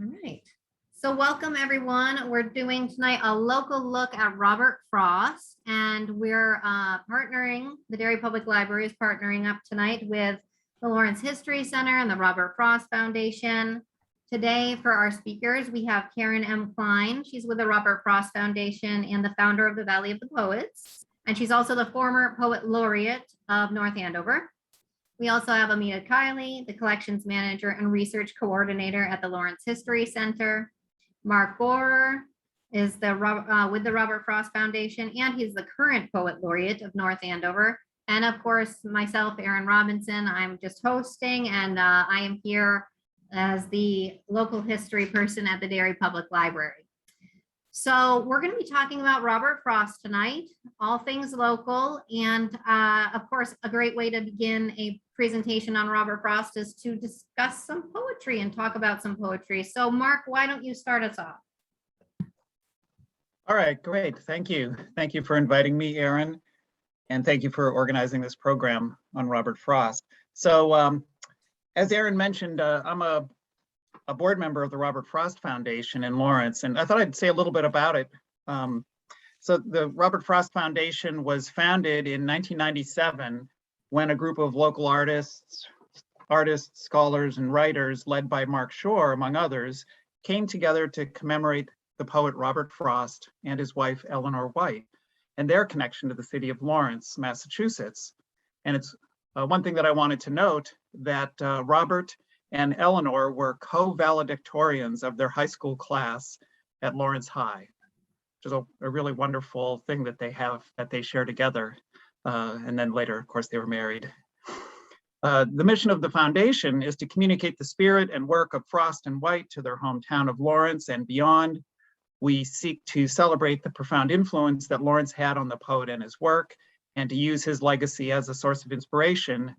All right. So welcome everyone. We're doing tonight a local look at Robert Frost, and we're partnering, the Derry Public Library is partnering up tonight with the Lawrence History Center and the Robert Frost Foundation. Today for our speakers, we have Karen M. Klein. She's with the Robert Frost Foundation and the founder of the Valley of the Poets. And she's also the former Poet Laureate of North Andover. We also have Amita Kiley, the collections manager and research coordinator at the Lawrence History Center. Mark Borer is with the Robert Frost Foundation, and he's the current Poet Laureate of North Andover. And of course, myself, Erin Robinson, I'm just hosting, and I am here as the local history person at the Derry Public Library. So we're going to be talking about Robert Frost tonight, all things local. And of course, a great way to begin a presentation on Robert Frost is to discuss some poetry and talk about some poetry. So Mark, why don't you start us off? All right, great. Thank you. Thank you for inviting me, Erin. And thank you for organizing this program on Robert Frost. So as Erin mentioned, I'm a board member of the Robert Frost Foundation in Lawrence, and I thought I'd say a little bit about it. So the Robert Frost Foundation was founded in 1997 when a group of local artists, scholars, and writers led by Mark Shore, among others, came together to commemorate the poet Robert Frost and his wife Eleanor White and their connection to the city of Lawrence, Massachusetts. And it's one thing that I wanted to note, that Robert and Eleanor were co-valedictorians of their high school class at Lawrence High, which is a really wonderful thing that they share together. And then later, of course, they were married. The mission of the foundation is to communicate the spirit and work of Frost and White to their hometown of Lawrence and beyond. We seek to celebrate the profound influence that Lawrence had on the poet and his work, and to use his legacy as a source of inspiration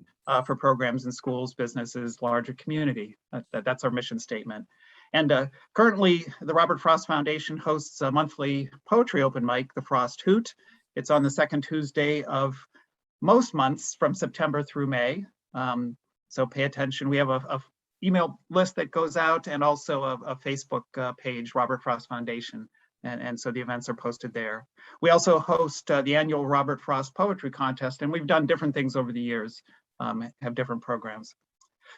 for programs in schools, businesses, larger community. That's our mission statement. And currently, the Robert Frost Foundation hosts a monthly poetry open mic, the Frost Hoot. It's on the second Tuesday of most months from September through May. So pay attention. We have a email list that goes out, and also a Facebook page, Robert Frost Foundation. And so the events are posted there. We also host the annual Robert Frost Poetry Contest, and we've done different things over the years, have different programs.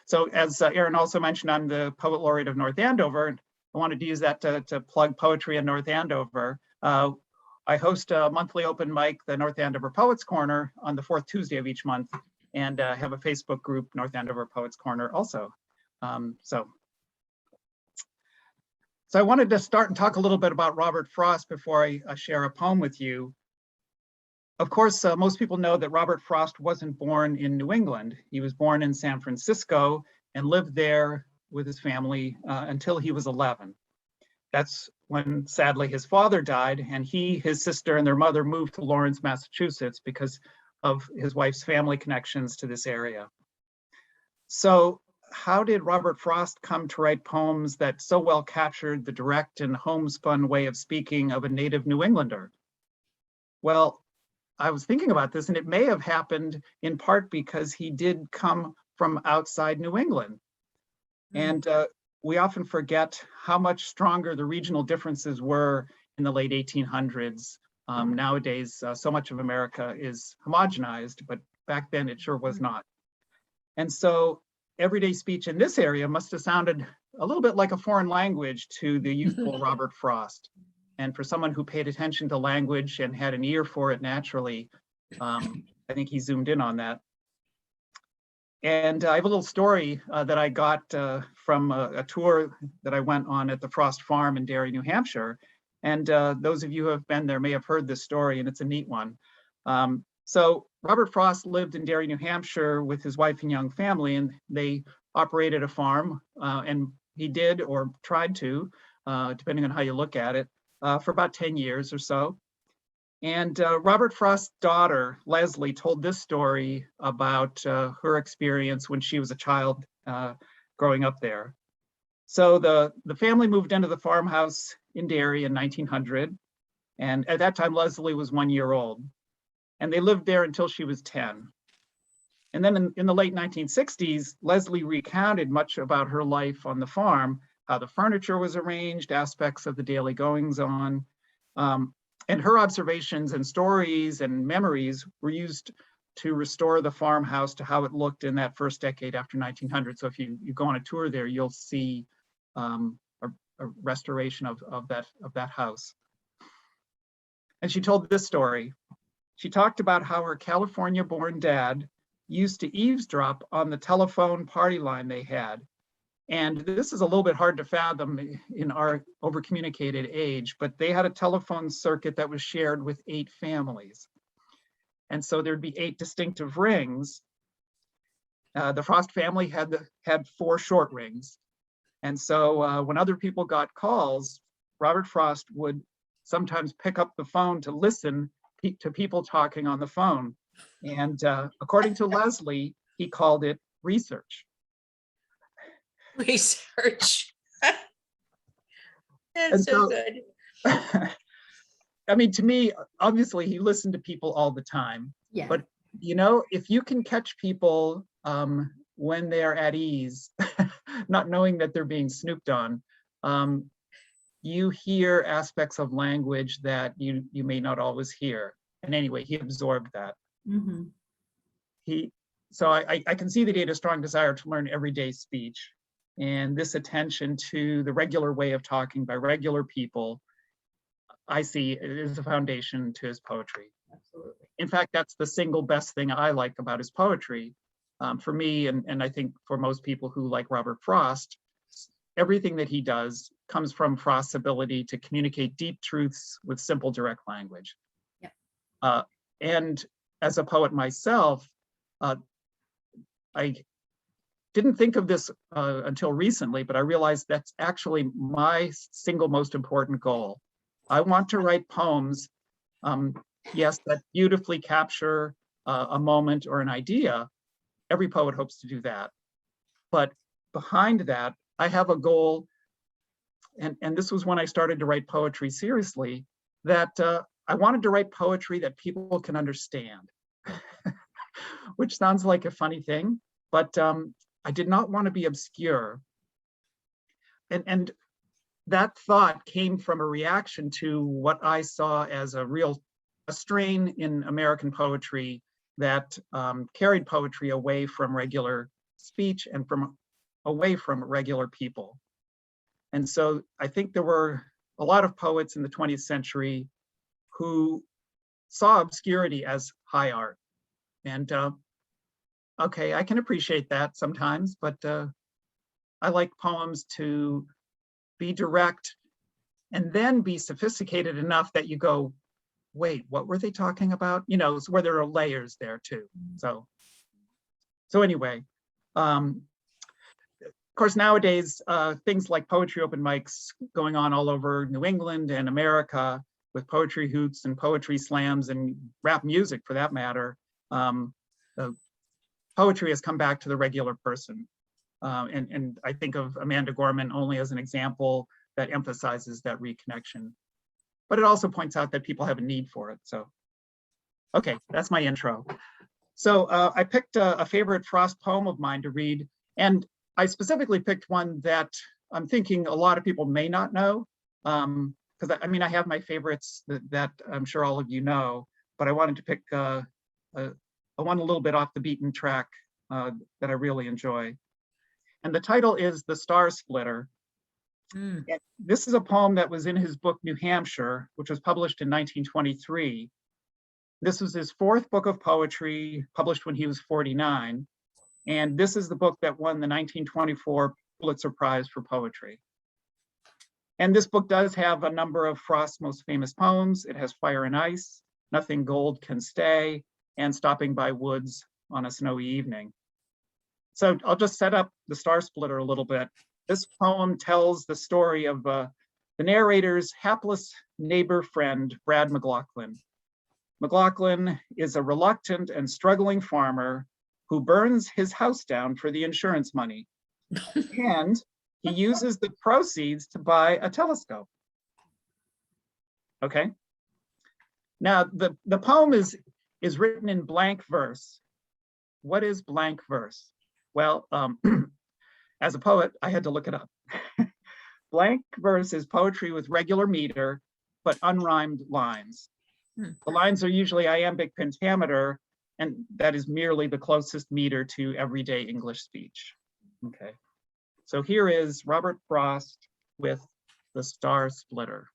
So as Erin also mentioned, I'm the Poet Laureate of North Andover, and I wanted to use that to plug poetry in North Andover. I host a monthly open mic, the North Andover Poets Corner, on the fourth Tuesday of each month, and have a Facebook group, North Andover Poets Corner also. So I wanted to start and talk a little bit about Robert Frost before I share a poem with you. Of course, most people know that Robert Frost wasn't born in New England. He was born in San Francisco and lived there with his family until he was 11. That's when, sadly, his father died, and he, his sister, and their mother moved to Lawrence, Massachusetts because of his wife's family connections to this area. So how did Robert Frost come to write poems that so well captured the direct and homespun way of speaking of a native New Englander? Well, I was thinking about this, and it may have happened in part because he did come from outside New England. And we often forget how much stronger the regional differences were in the late 1800s. Nowadays, so much of America is homogenized, but back then it sure was not. And so everyday speech in this area must have sounded a little bit like a foreign language to the youthful Robert Frost. And for someone who paid attention to language and had an ear for it naturally, I think he zoomed in on that. And I have a little story that I got from a tour that I went on at the Frost Farm in Derry, New Hampshire. And those of you who have been there may have heard this story, and it's a neat one. So Robert Frost lived in Derry, New Hampshire with his wife and young family, and they operated a farm, and he did, or tried to, depending on how you look at it, for about 10 years or so. And Robert Frost's daughter, Leslie, told this story about her experience when she was a child growing up there. So the family moved into the farmhouse in Derry in 1900. And at that time, Leslie was 1 year old. And they lived there until she was 10. And then in the late 1960s, Leslie recounted much about her life on the farm how the furniture was arranged, aspects of the daily goings on. And her observations and stories and memories were used to restore the farmhouse to how it looked in that first decade after 1900. So if you go on a tour there, you'll see a restoration of that house. And she told this story. She talked about how her California-born dad used to eavesdrop on the telephone party line they had. And this is a little bit hard to fathom in our over-communicated age, but they had a telephone circuit that was shared with 8 families. And so there'd be 8 distinctive rings. The Frost family had 4 short rings. And so when other people got calls, Robert Frost would sometimes pick up the phone to listen to people talking on the phone. And according to Leslie, he called it research. Research. That's And so so- good. I mean, to me, obviously he listened to people all the time, Yeah. but you know, if you can catch people when they are at ease, not knowing that they're being snooped on, you hear aspects of language that you may not always hear. And anyway, he absorbed that. Mm-hmm. So I can see that he had a strong desire to learn everyday speech, and this attention to the regular way of talking by regular people, I see is the foundation to his poetry. Absolutely. In fact, that's the single best thing I like about his poetry. For me, and I think for most people who like Robert Frost, everything that he does comes from Frost's ability to communicate deep truths with simple, direct language. Yeah. And as a poet myself, I didn't think of this until recently, but I realized that's actually my single most important goal. I want to write poems, yes, that beautifully capture a moment or an idea. Every poet hopes to do that. But behind that, I have a goal, and this was when I started to write poetry seriously, that I wanted to write poetry that people can understand, which sounds like a funny thing, but I did not want to be obscure. And that thought came from a reaction to what I saw as a strain in American poetry that carried poetry away from regular speech and away from regular people. And so I think there were a lot of poets in the 20th century who saw obscurity as high art. And okay, I can appreciate that sometimes, but I like poems to be direct and then be sophisticated enough that you go, wait, what were they talking about? You know, where there are layers there too. So anyway, of course, nowadays, things like poetry open mics going on all over New England and America with poetry hoots and poetry slams and rap music for that matter. Poetry has come back to the regular person. And I think of Amanda Gorman only as an example that emphasizes that reconnection. But it also points out that people have a need for it. So, okay, that's my intro. So I picked a favorite Frost poem of mine to read, and I specifically picked one that I'm thinking a lot of people may not know, because I mean, I have my favorites that I'm sure all of you know, but I wanted to pick one a little bit off the beaten track that I really enjoy. And the title is The Star Splitter. And this is a poem that was in his book, New Hampshire, which was published in 1923. This was his 4th book of poetry, published when he was 49. And this is the book that won the 1924 Pulitzer Prize for Poetry. And this book does have a number of Frost's most famous poems. It has Fire and Ice, Nothing Gold Can Stay, and Stopping by Woods on a Snowy Evening. So I'll just set up the Star Splitter a little bit. This poem tells the story of the narrator's hapless neighbor friend, Brad McLaughlin. McLaughlin is a reluctant and struggling farmer who burns his house down for the insurance money. And he uses the proceeds to buy a telescope. Okay. Now, the poem is written in blank verse. What is blank verse? Well, as a poet, I had to look it up. Blank verse is poetry with regular meter, but unrhymed lines. The lines are usually iambic pentameter, and that is merely the closest meter to everyday English speech. Okay, so here is Robert Frost with The Star Splitter.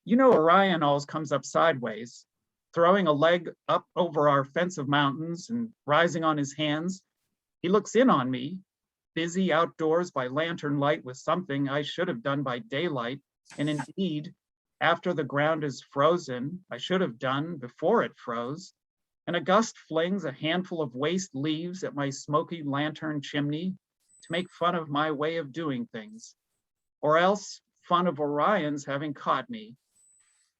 You know, Orion always comes up sideways, throwing a leg up over our fence of mountains and rising on his hands. He looks in on me, busy outdoors by lantern light with something I should have done by daylight. And indeed, after the ground is frozen, I should have done before it froze. And a gust flings a handful of waste leaves at my smoky lantern chimney to make fun of my way of doing things, or else fun of Orion's having caught me.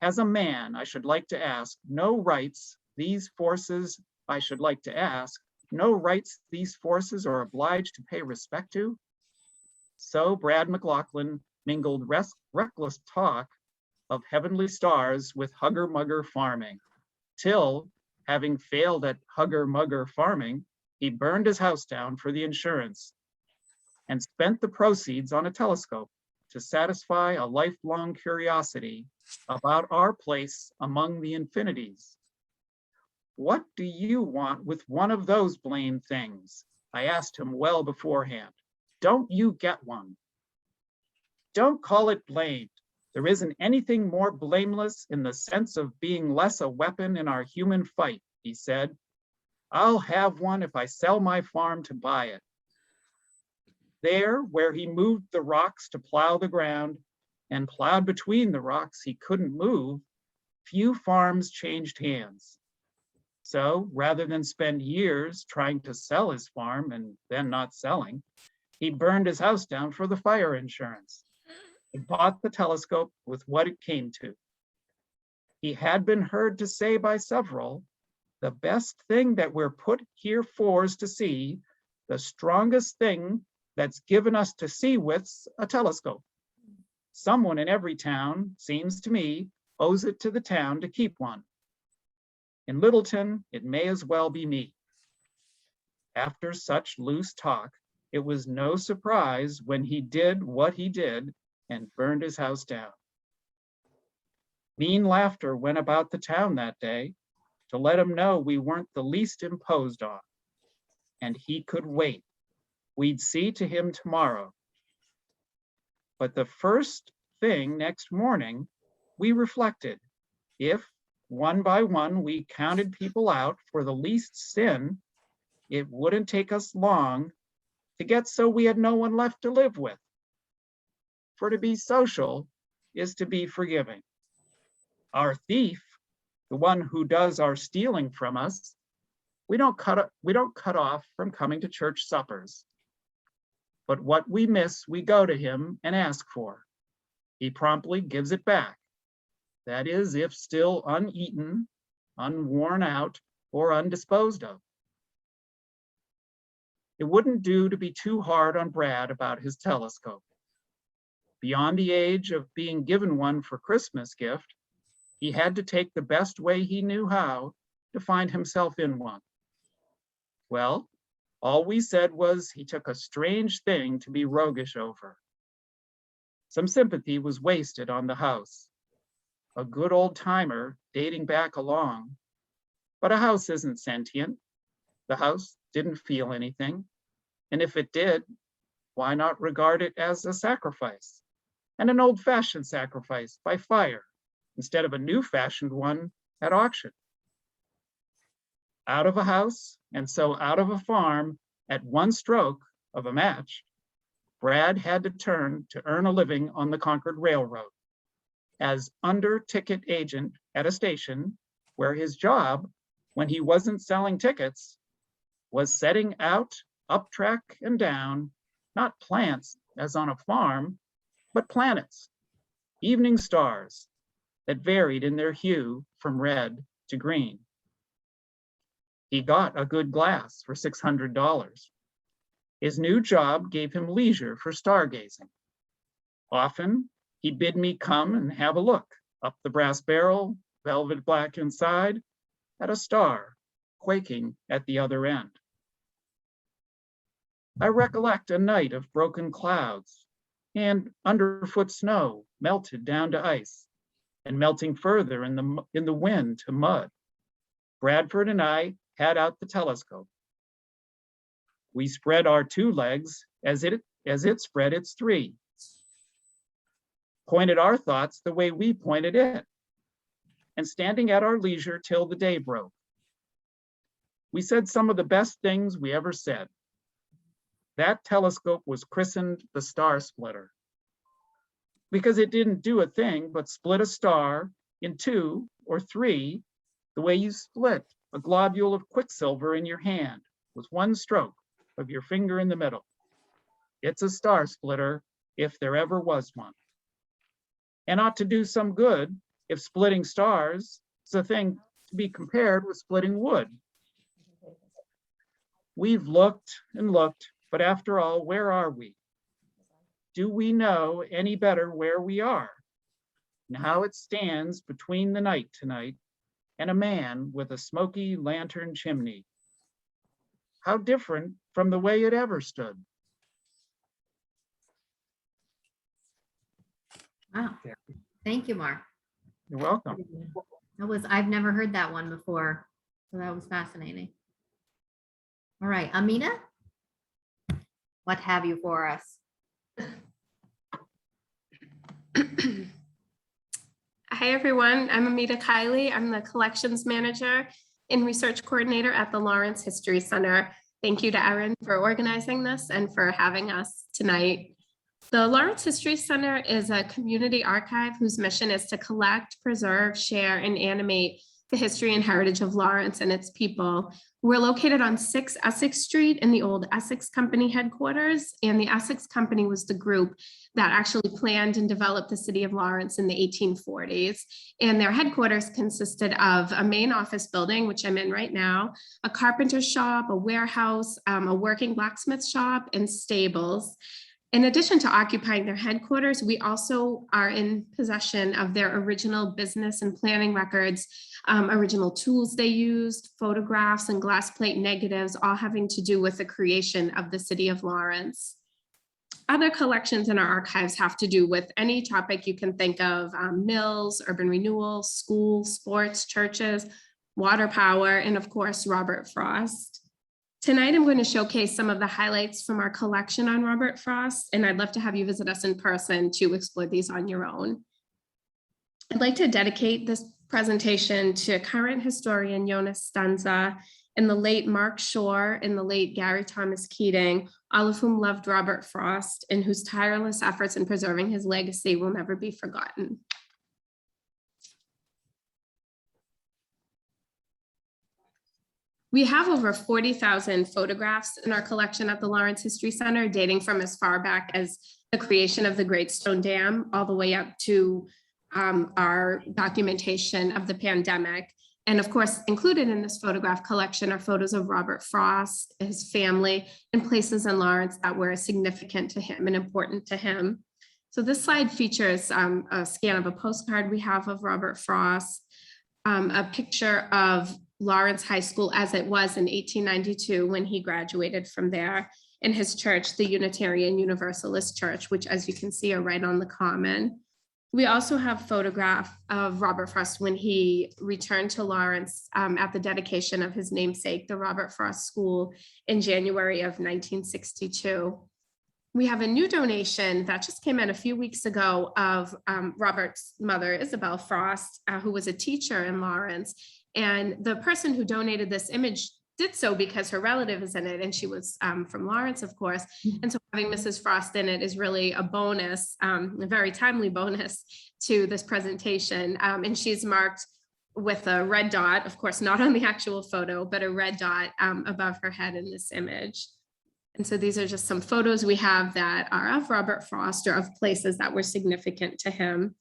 As a man, I should like to ask, no rights these forces I should like to ask, no rights these forces are obliged to pay respect to? So Brad McLaughlin mingled reckless talk of heavenly stars with hugger-mugger farming, till, having failed at hugger-mugger farming, he burned his house down for the insurance and spent the proceeds on a telescope to satisfy a lifelong curiosity about our place among the infinities. What do you want with one of those blamed things? I asked him well beforehand. Don't you get one? Don't call it blamed. There isn't anything more blameless in the sense of being less a weapon in our human fight, he said. I'll have one if I sell my farm to buy it. There, where he moved the rocks to plow the ground and plowed between the rocks he couldn't move, few farms changed hands. So rather than spend years trying to sell his farm and then not selling, he burned his house down for the fire insurance. He bought the telescope with what it came to. He had been heard to say by several, the best thing that we're put here for is to see, the strongest thing that's given us to see with's a telescope. Someone in every town, seems to me, owes it to the town to keep one. In Littleton, it may as well be me. After such loose talk, it was no surprise when he did what he did and burned his house down. Mean laughter went about the town that day to let him know we weren't the least imposed on, and he could wait. We'd see to him tomorrow. But the first thing next morning, we reflected, if one by one we counted people out for the least sin, it wouldn't take us long to get so we had no one left to live with. For to be social is to be forgiving. Our thief, the one who does our stealing from us, we don't cut off from coming to church suppers. But what we miss, we go to him and ask for. He promptly gives it back. That is, if still uneaten, unworn out, or undisposed of. It wouldn't do to be too hard on Brad about his telescope. Beyond the age of being given one for Christmas gift, he had to take the best way he knew how to find himself in one. Well, all we said was he took a strange thing to be roguish over. Some sympathy was wasted on the house. A good old timer dating back along, but a house isn't sentient. The house didn't feel anything. And if it did, why not regard it as a sacrifice, and an old-fashioned sacrifice by fire instead of a new-fashioned one at auction? Out of a house, and so out of a farm at one stroke of a match, Brad had to turn to earn a living on the Concord Railroad as under-ticket agent at a station where his job, when he wasn't selling tickets, was setting out up track and down, not plants as on a farm, but planets, evening stars that varied in their hue from red to green. He got a good glass for $600. His new job gave him leisure for stargazing. Often, he bid me come and have a look up the brass barrel, velvet black inside, at a star quaking at the other end. I recollect a night of broken clouds and underfoot snow melted down to ice and melting further in the wind to mud. Bradford and I had out the telescope. We spread our 2 legs as it spread its 3. Pointed our thoughts the way we pointed it, and standing at our leisure till the day broke. We said some of the best things we ever said. That telescope was christened the Star Splitter, because it didn't do a thing but split a star in 2 or 3, the way you split a globule of quicksilver in your hand with one stroke of your finger in the middle. It's a star splitter if there ever was one. And ought to do some good if splitting stars is a thing to be compared with splitting wood. We've looked and looked, but after all, where are we? Do we know any better where we are and how it stands between the night tonight and a man with a smoky lantern chimney? How different from the way it ever stood. Wow. Thank you, Mark. You're welcome. I've never heard that one before. So that was fascinating. All right, Amina, what have you for us? Hi, everyone. I'm Amita Kiley. I'm the collections manager and research coordinator at the Lawrence History Center. Thank you to Erin for organizing this and for having us tonight. The Lawrence History Center is a community archive whose mission is to collect, preserve, share, and animate the history and heritage of Lawrence and its people. We're located on 6 Essex Street in the old Essex Company headquarters, and the Essex Company was the group that actually planned and developed the city of Lawrence in the 1840s. And their headquarters consisted of a main office building, which I'm in right now, a carpenter shop, a warehouse, a working blacksmith shop, and stables. In addition to occupying their headquarters, we also are in possession of their original business and planning records, original tools they used, photographs and glass plate negatives, all having to do with the creation of the city of Lawrence. Other collections in our archives have to do with any topic you can think of, mills, urban renewal, schools, sports, churches, water power, and of course, Robert Frost. Tonight, I'm going to showcase some of the highlights from our collection on Robert Frost, and I'd love to have you visit us in person to explore these on your own. I'd like to dedicate this presentation to current historian Jonas Stanza and the late Mark Shore and the late Gary Thomas Keating, all of whom loved Robert Frost and whose tireless efforts in preserving his legacy will never be forgotten. We have over 40,000 photographs in our collection at the Lawrence History Center, dating from as far back as the creation of the Great Stone Dam, all the way up to our documentation of the pandemic. And of course, included in this photograph collection are photos of Robert Frost, his family, and places in Lawrence that were significant to him and important to him. So this slide features a scan of a postcard we have of Robert Frost, a picture of Lawrence High School as it was in 1892 when he graduated from there, and his church, the Unitarian Universalist Church, which, as you can see, are right on the common. We also have a photograph of Robert Frost when he returned to Lawrence at the dedication of his namesake, the Robert Frost School, in January of 1962. We have a new donation that just came in a few weeks ago of Robert's mother, Isabel Frost, who was a teacher in Lawrence. And the person who donated this image did so because her relative is in it, and she was from Lawrence, of course. And so having Mrs. Frost in it is really a bonus, a very timely bonus to this presentation. And she's marked with a red dot, of course, not on the actual photo, but a red dot above her head in this image. And so these are just some photos we have that are of Robert Frost or of places that were significant to him.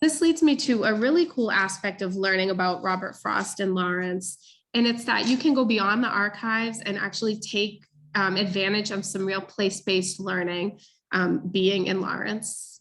This leads me to a really cool aspect of learning about Robert Frost in Lawrence. And it's that you can go beyond the archives and actually take advantage of some real place-based learning being in Lawrence.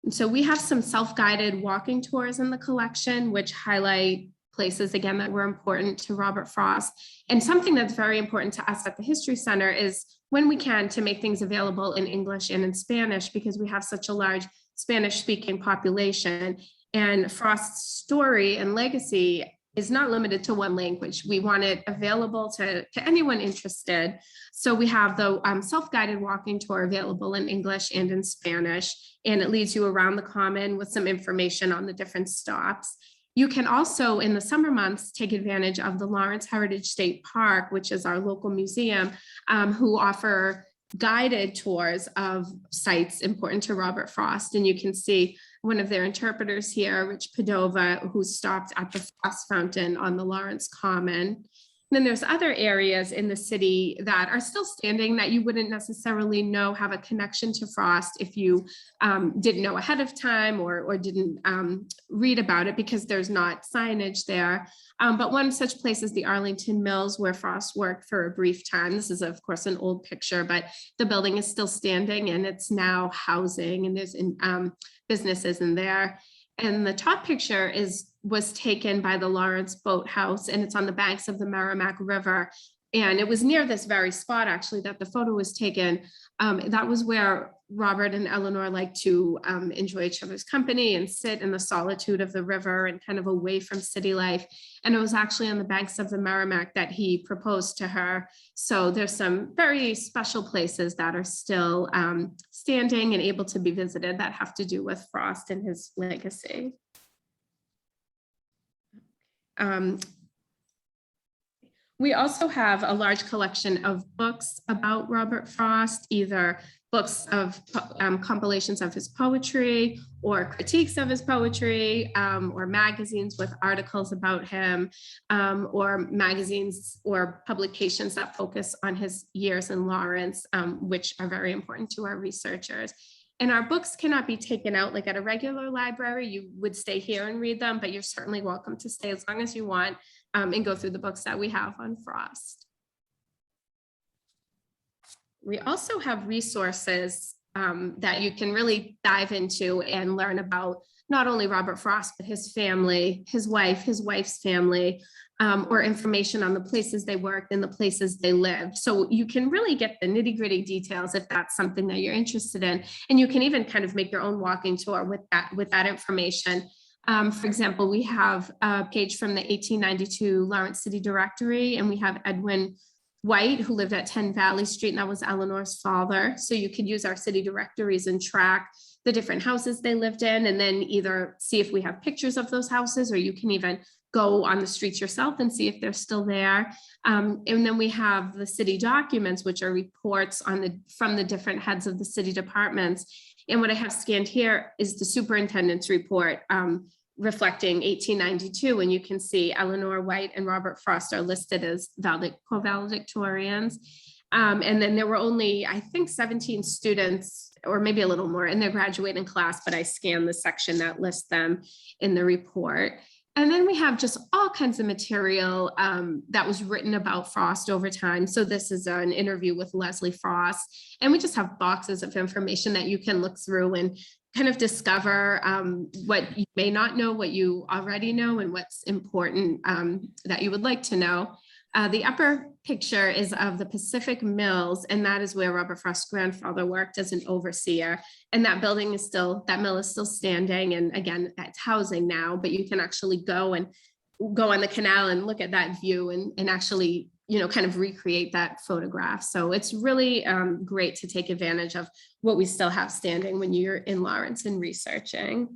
And so we have some self-guided walking tours in the collection, which highlight places, again, that were important to Robert Frost. And something that's very important to us at the History Center is when we can to make things available in English and in Spanish, because we have such a large Spanish-speaking population. And Frost's story and legacy is not limited to one language. We want it available to anyone interested. So we have the self-guided walking tour available in English and in Spanish, and it leads you around the common with some information on the different stops. You can also, in the summer months, take advantage of the Lawrence Heritage State Park, which is our local museum, who offer guided tours of sites important to Robert Frost. And you can see one of their interpreters here, Rich Padova, who stopped at the Frost Fountain on the Lawrence Common. And then there's other areas in the city that are still standing that you wouldn't necessarily know have a connection to Frost if you didn't know ahead of time or didn't read about it, because there's not signage there. But one such place is the Arlington Mills, where Frost worked for a brief time. This is, of course, an old picture, but the building is still standing and it's now housing, and there's businesses in there. And the top picture was taken by the Lawrence Boathouse, and it's on the banks of the Merrimack River. And it was near this very spot, actually, that the photo was taken. That was where Robert and Eleanor liked to enjoy each other's company and sit in the solitude of the river and kind of away from city life. And it was actually on the banks of the Merrimack that he proposed to her. So there's some very special places that are still standing and able to be visited that have to do with Frost and his legacy. We also have a large collection of books about Robert Frost, either books of compilations of his poetry or critiques of his poetry, or magazines with articles about him, or magazines or publications that focus on his years in Lawrence, which are very important to our researchers. And our books cannot be taken out like at a regular library. You would stay here and read them, but you're certainly welcome to stay as long as you want and go through the books that we have on Frost. We also have resources that you can really dive into and learn about not only Robert Frost, but his family, his wife, his wife's family, or information on the places they worked and the places they lived. So you can really get the nitty-gritty details if that's something that you're interested in. And you can even kind of make your own walking tour with that information. For example, we have a page from the 1892 Lawrence City Directory, and we have Edwin White, who lived at 10 Valley Street, and that was Eleanor's father. So you could use our city directories and track the different houses they lived in, and then either see if we have pictures of those houses, or you can even go on the streets yourself and see if they're still there. And then we have the city documents, which are reports from the different heads of the city departments. And what I have scanned here is the superintendent's report reflecting 1892, and you can see Eleanor White and Robert Frost are listed as co-valedictorians. And then there were only, I think, 17 students, or maybe a little more, in their graduating class, but I scanned the section that lists them in the report. And then we have just all kinds of material that was written about Frost over time. So this is an interview with Leslie Frost, and we just have boxes of information that you can look through and kind of discover what you may not know, what you already know, and what's important that you would like to know. The upper picture is of the Pacific Mills, and that is where Robert Frost's grandfather worked as an overseer. And that building is still, that mill is still standing. And again, that's housing now, but you can actually go on the canal and look at that view and actually, you know, kind of recreate that photograph. So it's really great to take advantage of what we still have standing when you're in Lawrence and researching.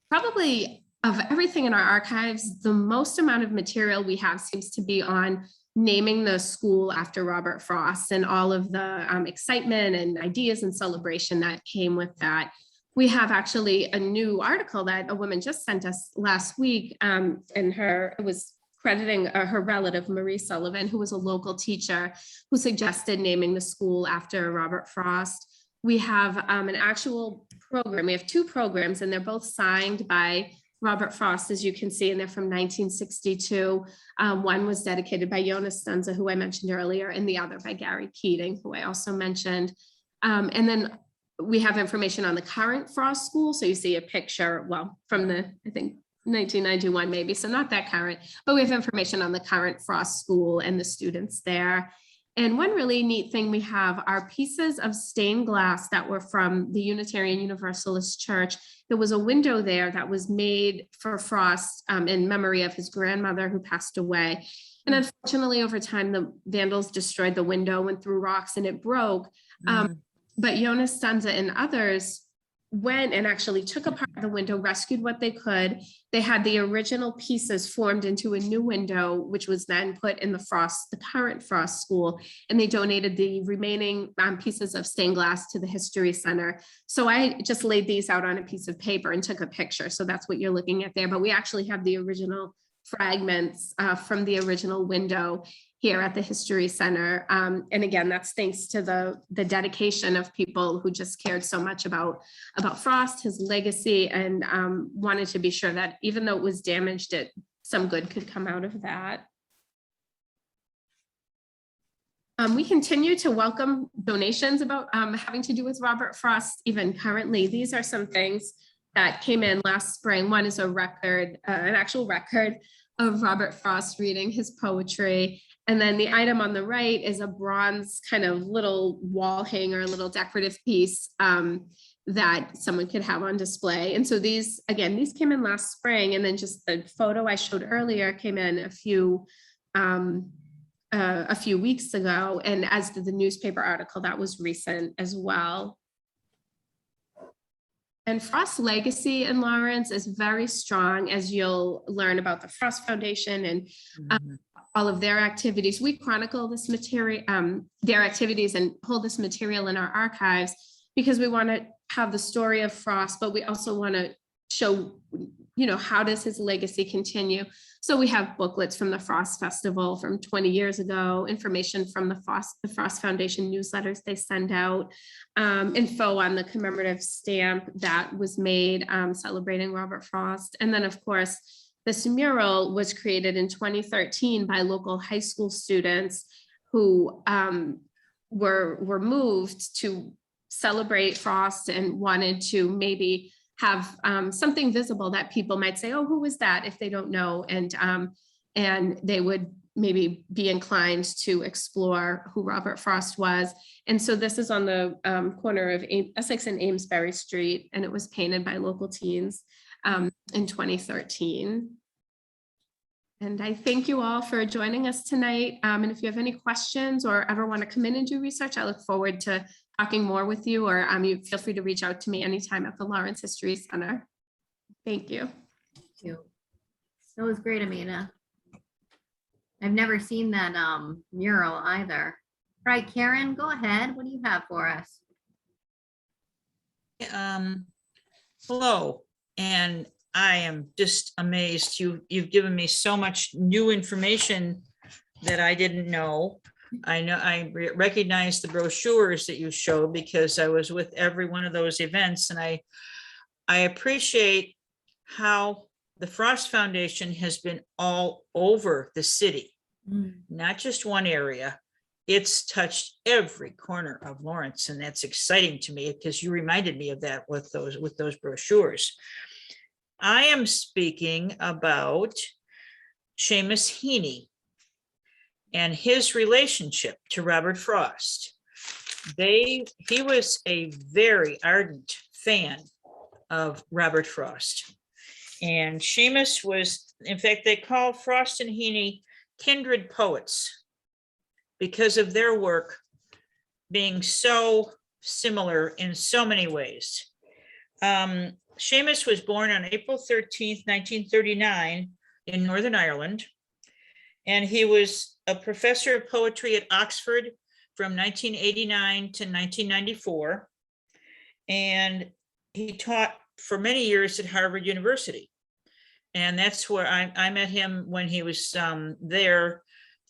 Probably of everything in our archives, the most amount of material we have seems to be on naming the school after Robert Frost and all of the excitement and ideas and celebration that came with that. We have actually a new article that a woman just sent us last week, and it was crediting her relative, Marie Sullivan, who was a local teacher who suggested naming the school after Robert Frost. We have an actual program. We have two programs, and they're both signed by Robert Frost, as you can see, and they're from 1962. One was dedicated by Jonas Stunza, who I mentioned earlier, and the other by Gary Keating, who I also mentioned. And then we have information on the current Frost School. So you see a picture, well, from the, I think, 1991 maybe, so not that current, but we have information on the current Frost School and the students there. And one really neat thing we have are pieces of stained glass that were from the Unitarian Universalist Church. There was a window there that was made for Frost in memory of his grandmother who passed away. And unfortunately, over time, the vandals destroyed the window and threw rocks and it broke. But Jonas Stanza and others went and actually took apart the window, rescued what they could. They had the original pieces formed into a new window, which was then put in the current Frost School, and they donated the remaining pieces of stained glass to the History Center. So I just laid these out on a piece of paper and took a picture. So that's what you're looking at there, but we actually have the original fragments from the original window here at the History Center. And again, that's thanks to the dedication of people who just cared so much about Frost, his legacy, and wanted to be sure that even though it was damaged, some good could come out of that. We continue to welcome donations about having to do with Robert Frost, even currently. These are some things that came in last spring. One is a record, an actual record of Robert Frost reading his poetry. And then the item on the right is a bronze kind of little wall hanger, a little decorative piece that someone could have on display. And so these, again, these came in last spring. And then just the photo I showed earlier came in a few weeks ago. And as did the newspaper article, that was recent as well. And Frost's legacy in Lawrence is very strong, as you'll learn about the Frost Foundation and all of their activities. We chronicle this material, their activities, and hold this material in our archives because we want to have the story of Frost, but we also want to show, how does his legacy continue? So we have booklets from the Frost Festival from 20 years ago, information from the Frost Foundation newsletters they send out, info on the commemorative stamp that was made celebrating Robert Frost. And then, of course, this mural was created in 2013 by local high school students who were moved to celebrate Frost and wanted to maybe have something visible that people might say, oh, who was that, if they don't know, and they would maybe be inclined to explore who Robert Frost was. And so this is on the corner of Essex and Amesbury Street, and it was painted by local teens in 2013. And I thank you all for joining us tonight. And if you have any questions or ever want to come in and do research, I look forward to talking more with you, or you feel free to reach out to me anytime at the Lawrence History Center. Thank you. Thank you. That was great, Amina. I've never seen that mural either. All right, Karen, go ahead. What do you have for us? Hello, and I am just amazed. You've given me so much new information that I didn't know. I know I recognize the brochures that you showed because I was with every one of those events, and I appreciate how the Frost Foundation has been all over the city, not just one area. It's touched every corner of Lawrence, and that's exciting to me because you reminded me of that with those brochures. I am speaking about Seamus Heaney and his relationship to Robert Frost. He was a very ardent fan of Robert Frost. And Seamus was, in fact, they call Frost and Heaney kindred poets because of their work being so similar in so many ways. Seamus was born on April 13th, 1939 in Northern Ireland. And he was a professor of poetry at Oxford from 1989 to 1994. And he taught for many years at Harvard University. And that's where I met him when he was there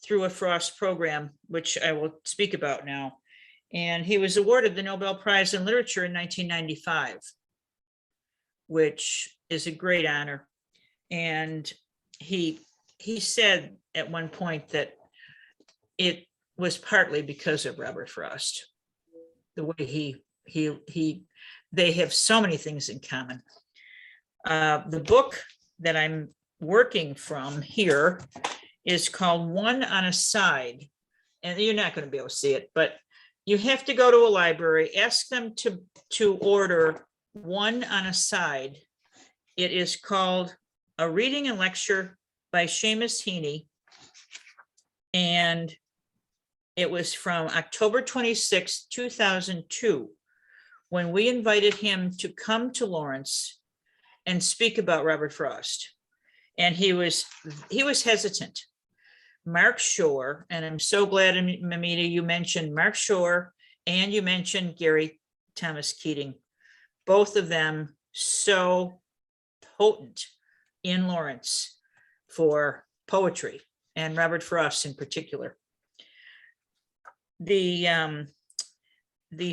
through a Frost program, which I will speak about now. And he was awarded the Nobel Prize in Literature in 1995, which is a great honor. And he said at one point that it was partly because of Robert Frost, the way they have so many things in common. The book that I'm working from here is called One on a Side. And you're not going to be able to see it, but you have to go to a library, ask them to order One on a Side. It is called A Reading and Lecture by Seamus Heaney. And it was from October 26, 2002, when we invited him to come to Lawrence and speak about Robert Frost. And he was hesitant. Mark Shore, and I'm so glad, Mamita, you mentioned Mark Shore and you mentioned Gary Thomas Keating. Both of them so potent in Lawrence for poetry, and Robert Frost in particular. The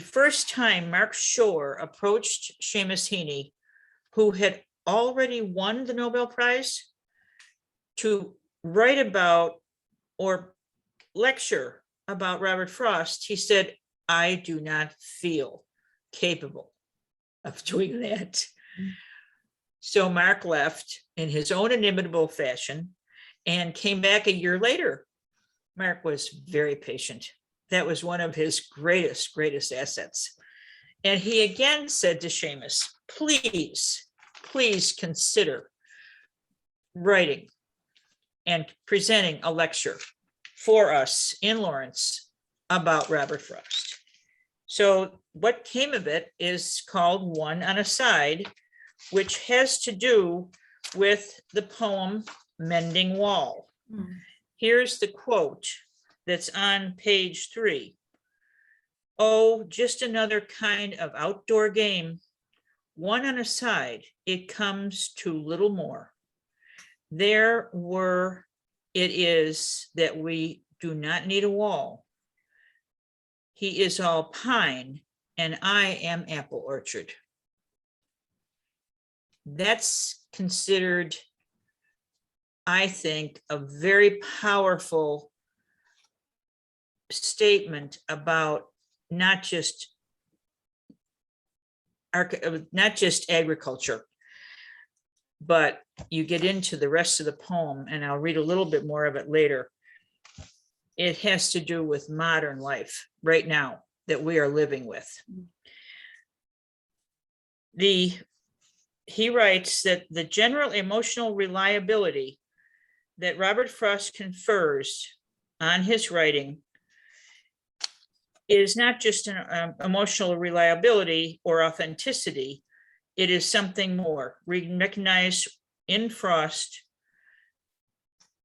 first time Mark Shore approached Seamus Heaney, who had already won the Nobel Prize, to write about or lecture about Robert Frost, he said, I do not feel capable of doing that. So Mark left in his own inimitable fashion and came back a year later. Mark was very patient. That was one of his greatest assets. And he again said to Seamus, please consider writing and presenting a lecture for us in Lawrence about Robert Frost. So what came of it is called One on a Side, which has to do with the poem Mending Wall. Here's the quote that's on page 3. Oh, just another kind of outdoor game. One on a side, it comes to little more. There were, it is that we do not need a wall. He is all pine and I am apple orchard. That's considered, I think, a very powerful statement about not just agriculture, but you get into the rest of the poem, and I'll read a little bit more of it later. It has to do with modern life right now that we are living with. He writes that the general emotional reliability that Robert Frost confers on his writing is not just an emotional reliability or authenticity. It is something more. We recognize in Frost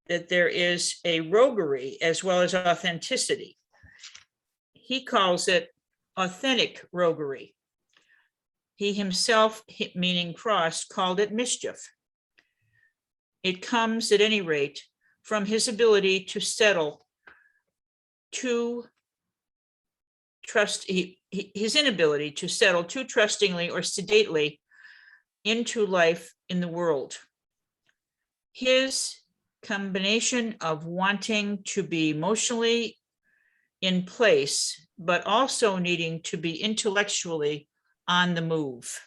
that there is a roguery as well as authenticity. He calls it authentic roguery. He himself, meaning Frost, called it mischief. It comes, at any rate, from his ability to settle his inability to settle too trustingly or sedately into life in the world. His combination of wanting to be emotionally in place, but also needing to be intellectually on the move.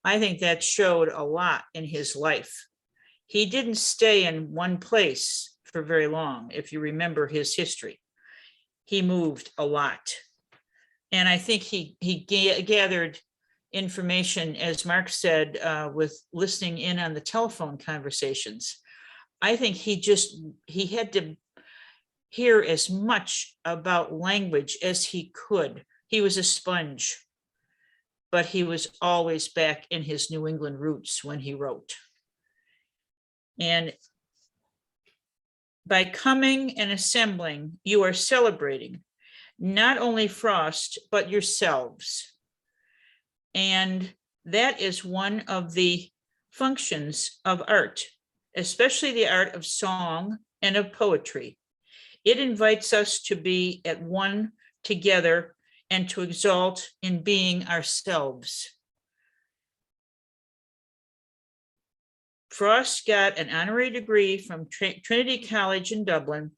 I think that showed a lot in his life. He didn't stay in one place for very long, if you remember his history. He moved a lot. And I think he gathered information, as Mark said, with listening in on the telephone conversations. I think he had to hear as much about language as he could. He was a sponge, but he was always back in his New England roots when he wrote. And by coming and assembling, you are celebrating not only Frost, but yourselves. And that is one of the functions of art, especially the art of song and of poetry. It invites us to be at one together and to exalt in being ourselves. Frost got an honorary degree from Trinity College in Dublin,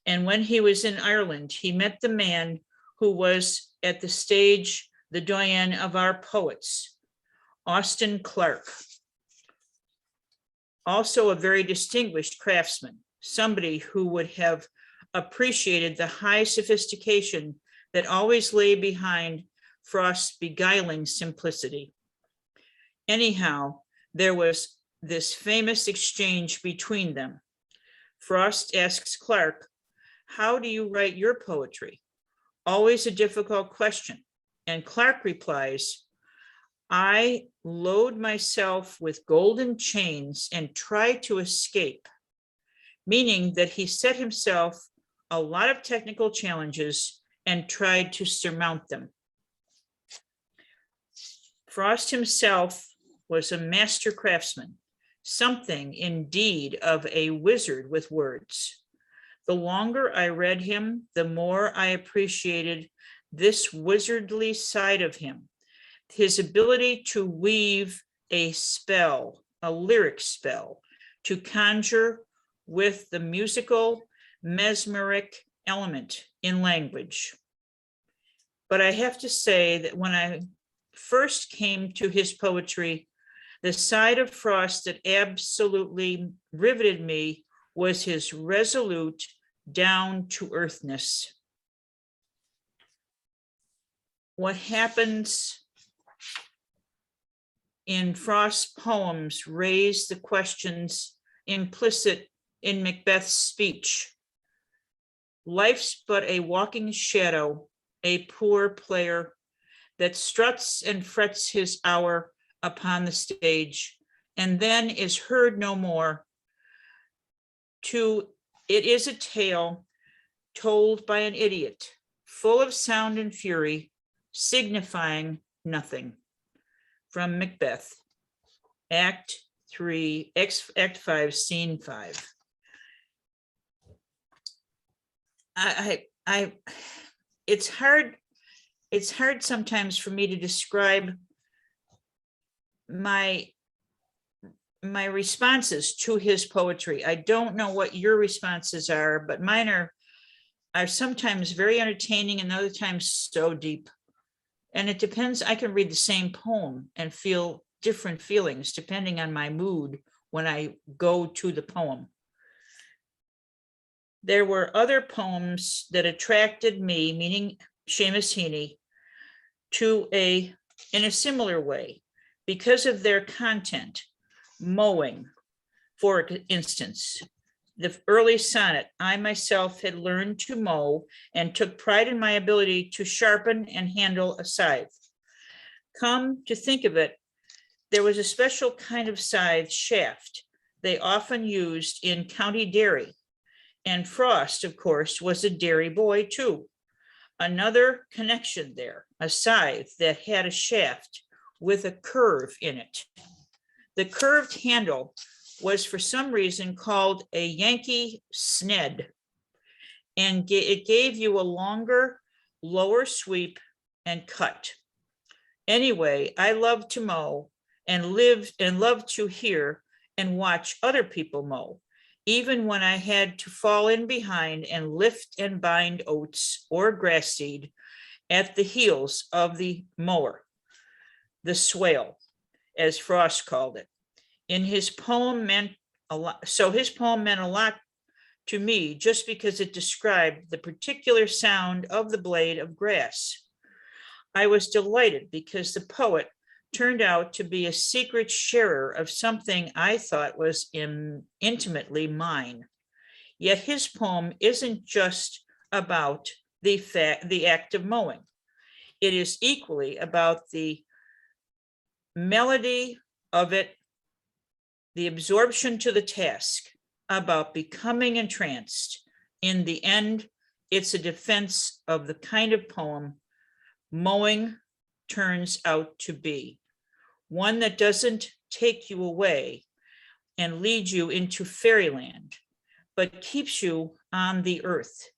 and when he was in Ireland, he met the man who was at the stage the doyen of our poets, Austin Clarke. Also a very distinguished craftsman, somebody who would have appreciated the high sophistication that always lay behind Frost's beguiling simplicity. Anyhow, there was this famous exchange between them. Frost asks Clark, "How do you write your poetry?" Always a difficult question. And Clark replies, "I load myself with golden chains and try to escape," meaning that he set himself a lot of technical challenges and tried to surmount them. Frost himself was a master craftsman, something indeed of a wizard with words. The longer I read him, the more I appreciated this wizardly side of him, his ability to weave a spell, a lyric spell, to conjure with the musical, mesmeric element in language. But I have to say that when I first came to his poetry, the side of Frost that absolutely riveted me was his resolute down-to-earthness. What happens in Frost's poems raise the questions implicit in Macbeth's speech. Life's but a walking shadow, a poor player that struts and frets his hour upon the stage, and then is heard no more. It is a tale told by an idiot, full of sound and fury, signifying nothing. From Macbeth, Act 3, Act 5, Scene 5. It's hard sometimes for me to describe my responses to his poetry. I don't know what your responses are, but mine are sometimes very entertaining and other times so deep. And it depends. I can read the same poem and feel different feelings depending on my mood when I go to the poem. There were other poems that attracted me, meaning Seamus Heaney, in a similar way because of their content. Mowing, for instance, the early sonnet, "I myself had learned to mow and took pride in my ability to sharpen and handle a scythe." Come to think of it, there was a special kind of scythe shaft they often used in County Derry. And Frost, of course, was a Derry boy too. Another connection there, a scythe that had a shaft with a curve in it. The curved handle was for some reason called a Yankee sned, and it gave you a longer, lower sweep and cut. Anyway, I love to mow and love to hear and watch other people mow, even when I had to fall in behind and lift and bind oats or grass seed at the heels of the mower, the swale, as Frost called it. His poem meant a lot. So his poem meant a lot to me just because it described the particular sound of the blade of grass. I was delighted because the poet turned out to be a secret sharer of something I thought was intimately mine. Yet his poem isn't just about the act of mowing. It is equally about the melody of it, the absorption to the task, about becoming entranced. In the end, it's a defense of the kind of poem mowing turns out to be. One that doesn't take you away and lead you into fairyland, but keeps you on the earth,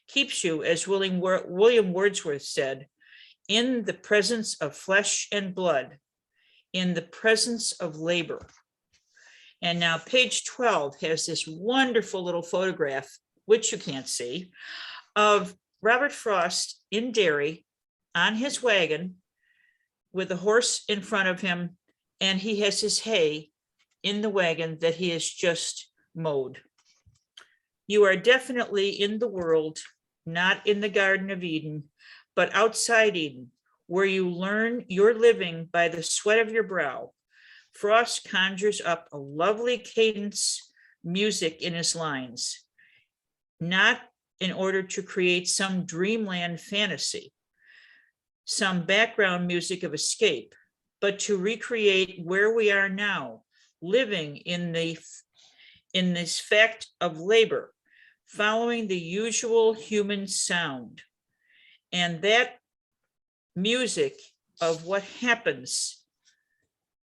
keeps you, as William Wordsworth said, in the presence of flesh and blood, in the presence of labor. And now page 12 has this wonderful little photograph, which you can't see, of Robert Frost in Derry on his wagon with a horse in front of him, and he has his hay in the wagon that he has just mowed. You are definitely in the world, not in the Garden of Eden, but outside Eden, where you learn you're living by the sweat of your brow. Frost conjures up a lovely cadence music in his lines, not in order to create some dreamland fantasy, some background music of escape, but to recreate where we are now, living in this fact of labor, following the usual human sound. And that music of what happens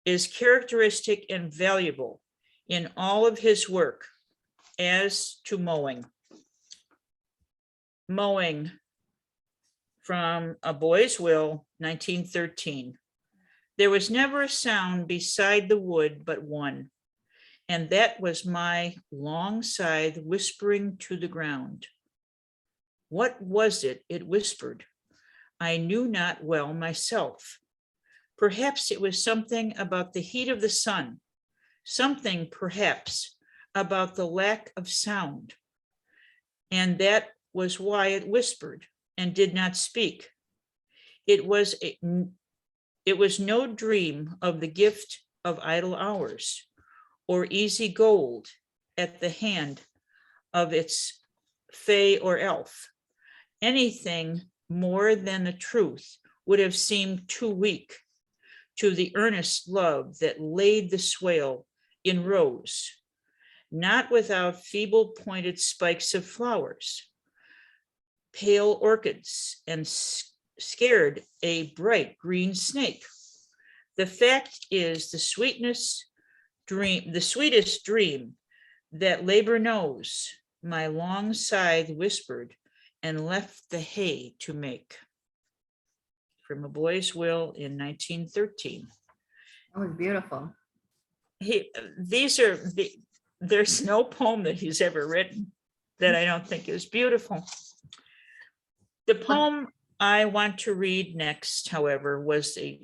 is characteristic and valuable in all of his work. As to mowing. Mowing from A Boy's Will, 1913. There was never a sound beside the wood but one, and that was my long scythe whispering to the ground. What was it whispered? I knew not well myself. Perhaps it was something about the heat of the sun, something perhaps about the lack of sound. And that was why it whispered and did not speak. It was no dream of the gift of idle hours or easy gold at the hand of its fay or elf. Anything more than the truth would have seemed too weak to the earnest love that laid the swale in rows, not without feeble pointed spikes of flowers, pale orchids, and scared a bright green snake. The fact is the sweetest dream that labor knows, my long scythe whispered and left the hay to make. From A Boy's Will in 1913. That was beautiful. There's no poem that he's ever written that I don't think is beautiful. The poem I want to read next, however, was a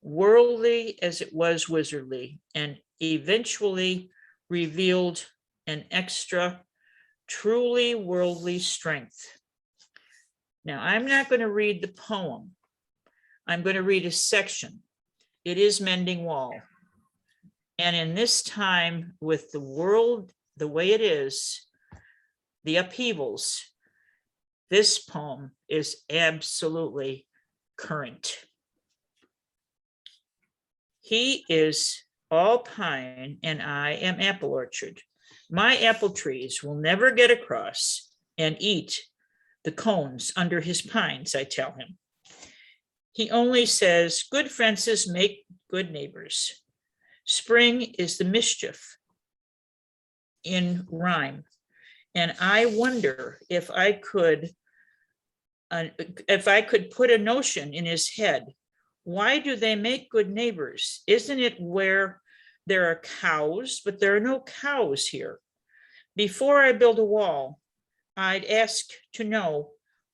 worldly as it was wizardly, and eventually revealed an extra truly worldly strength. Now, I'm not going to read the poem. I'm going to read a section. It is Mending Wall. And in this time, with the world the way it is, the upheavals, this poem is absolutely current. He is all pine and I am apple orchard. My apple trees will never get across and eat the cones under his pines, I tell him. He only says, good fences make good neighbors. Spring is the mischief in rhyme. And I wonder if I could put a notion in his head. Why do they make good neighbors? Isn't it where there are cows, but there are no cows here? Before I build a wall, I'd ask to know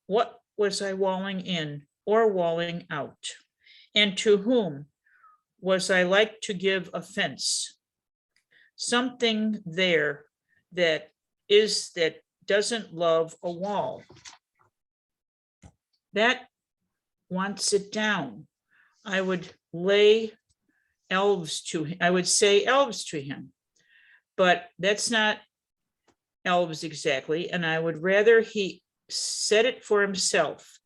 what was I walling in or walling out, and to whom was I like to give offense? Something there that doesn't love a wall. That wants it down. I would say elves to him, but that's not elves exactly, and I would rather he said it for himself.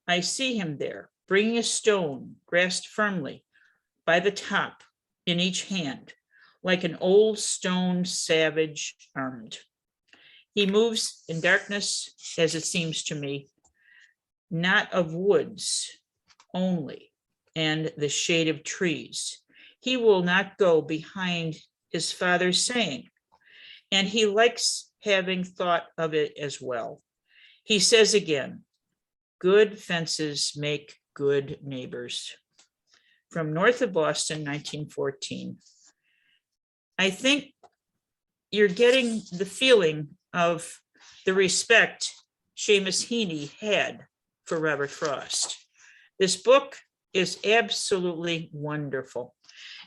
I see him there, bringing a stone grasped firmly by the top in each hand, like an old stone savage armed. He moves in darkness, as it seems to me, not of woods only and the shade of trees. He will not go behind his father's saying, and he likes having thought of it as well. He says again, good fences make good neighbors. From north of Boston, 1914. I think you're getting the feeling of the respect Seamus Heaney had for Robert Frost. This book is absolutely wonderful.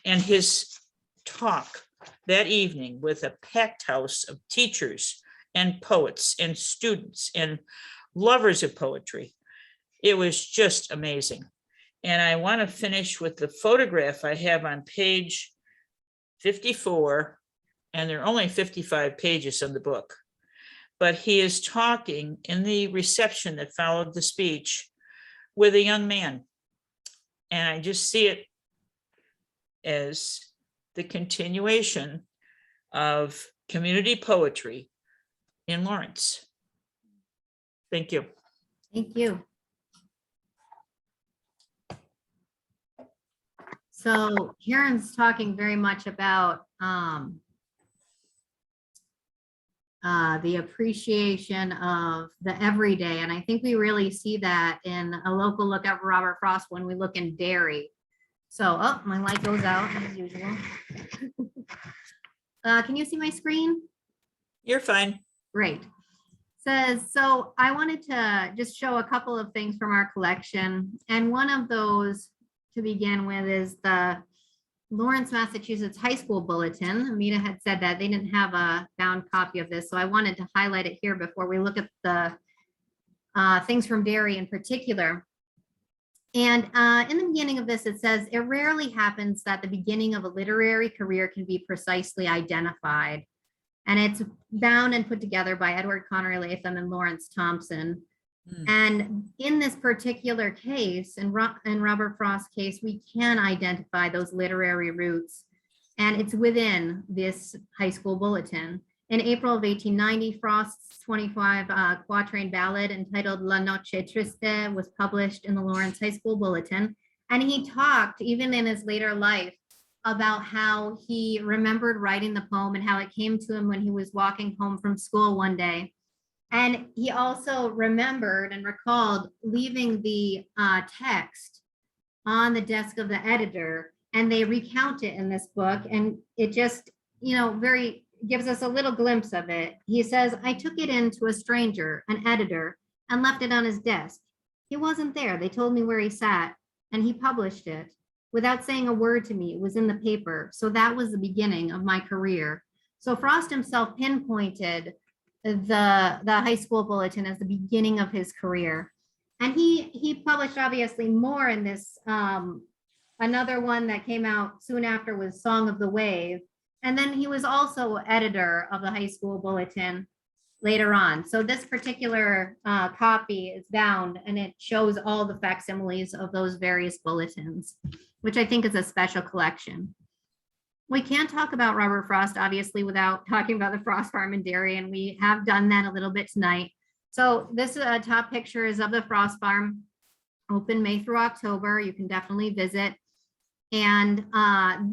And his talk that evening with a packed house of teachers and poets and students and lovers of poetry. It was just amazing. And I want to finish with the photograph I have on page 54, and there are only 55 pages of the book. But he is talking in the reception that followed the speech with a young man. And I just see it as the continuation of community poetry in Lawrence. Thank you. Thank you. So Karen's talking very much about the appreciation of the everyday. And I think we really see that in a local look at Robert Frost when we look in Derry. So, oh, my light goes out as usual. Can you see my screen? You're fine. Great. Says, so I wanted to just show a couple of things from our collection. And one of those to begin with is the Lawrence, Massachusetts High School Bulletin. Amita had said that they didn't have a bound copy of this, so I wanted to highlight it here before we look at the things from Derry in particular. And in the beginning of this, it says, it rarely happens that the beginning of a literary career can be precisely identified. And it's bound and put together by Edward Connery Latham and Lawrence Thompson. And in this particular case, in Robert Frost's case, we can identify those literary roots, and it's within this high school bulletin. In April of 1890, Frost's 25 quatrain ballad entitled La Noche Triste was published in the Lawrence High School Bulletin. And he talked, even in his later life, about how he remembered writing the poem and how it came to him when he was walking home from school one day. And he also remembered and recalled leaving the text on the desk of the editor, and they recount it in this book. And it just, very gives us a little glimpse of it. He says, I took it in to a stranger, an editor, and left it on his desk. He wasn't there. They told me where he sat, and he published it without saying a word to me. It was in the paper. So that was the beginning of my career. So Frost himself pinpointed the high school bulletin as the beginning of his career. And he published obviously more in this. Another one that came out soon after was Song of the Wave. And then he was also editor of the high school bulletin later on. So this particular copy is bound, and it shows all the facsimiles of those various bulletins, which I think is a special collection. We can't talk about Robert Frost, obviously, without talking about the Frost Farm in Derry, and we have done that a little bit tonight. So this top picture is of the Frost Farm, open May through October. You can definitely visit. And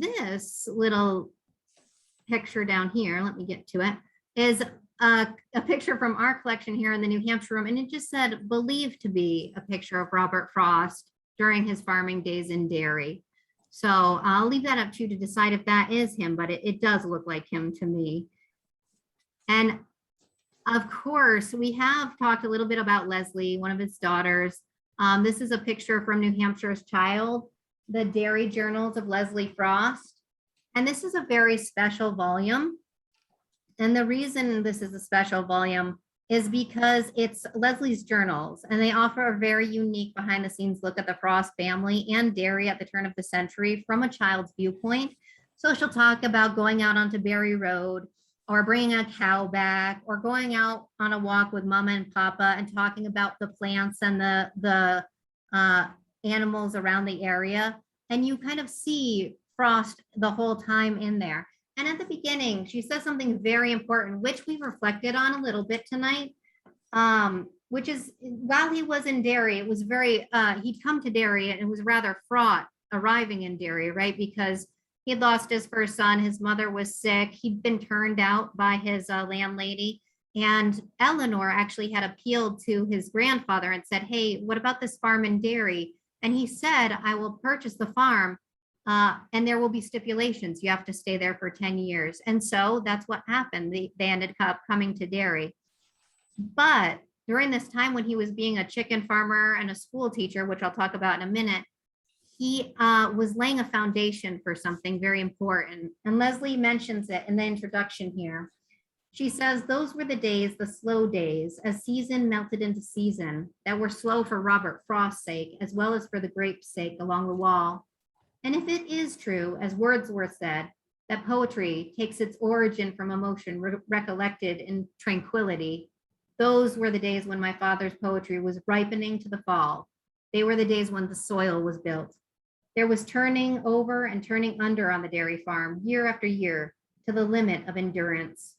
this little picture down here, let me get to it, is a picture from our collection here in the New Hampshire room. And it just said, believed to be a picture of Robert Frost during his farming days in Derry. So I'll leave that up to you to decide if that is him, but it does look like him to me. And of course, we have talked a little bit about Leslie, one of his daughters. This is a picture from New Hampshire's Child, the Derry Journals of Leslie Frost. And this is a very special volume. And the reason this is a special volume is because it's Leslie's journals, and they offer a very unique behind the scenes look at the Frost family and Derry at the turn of the century from a child's viewpoint. So she'll talk about going out onto Berry Road, or bringing a cow back, or going out on a walk with Mama and Papa and talking about the plants and the animals around the area. And you kind of see Frost the whole time in there. And at the beginning, she says something very important, which we reflected on a little bit tonight, which is while he was in Derry, it was very, he'd come to Derry and it was rather fraught arriving in Derry, right? Because he had lost his first son, his mother was sick, he'd been turned out by his landlady. And Eleanor actually had appealed to his grandfather and said, hey, what about this farm in Derry? And he said, I will purchase the farm. And there will be stipulations. You have to stay there for 10 years. And so that's what happened. They ended up coming to Derry. But during this time when he was being a chicken farmer and a school teacher, which I'll talk about in a minute, he was laying a foundation for something very important. And Leslie mentions it in the introduction here. She says, those were the days, the slow days, as season melted into season, that were slow for Robert Frost's sake, as well as for the grape's sake along the wall. And if it is true, as Wordsworth said, that poetry takes its origin from emotion recollected in tranquility, those were the days when my father's poetry was ripening to the fall. They were the days when the soil was built. There was turning over and turning under on the dairy farm year after year to the limit of endurance.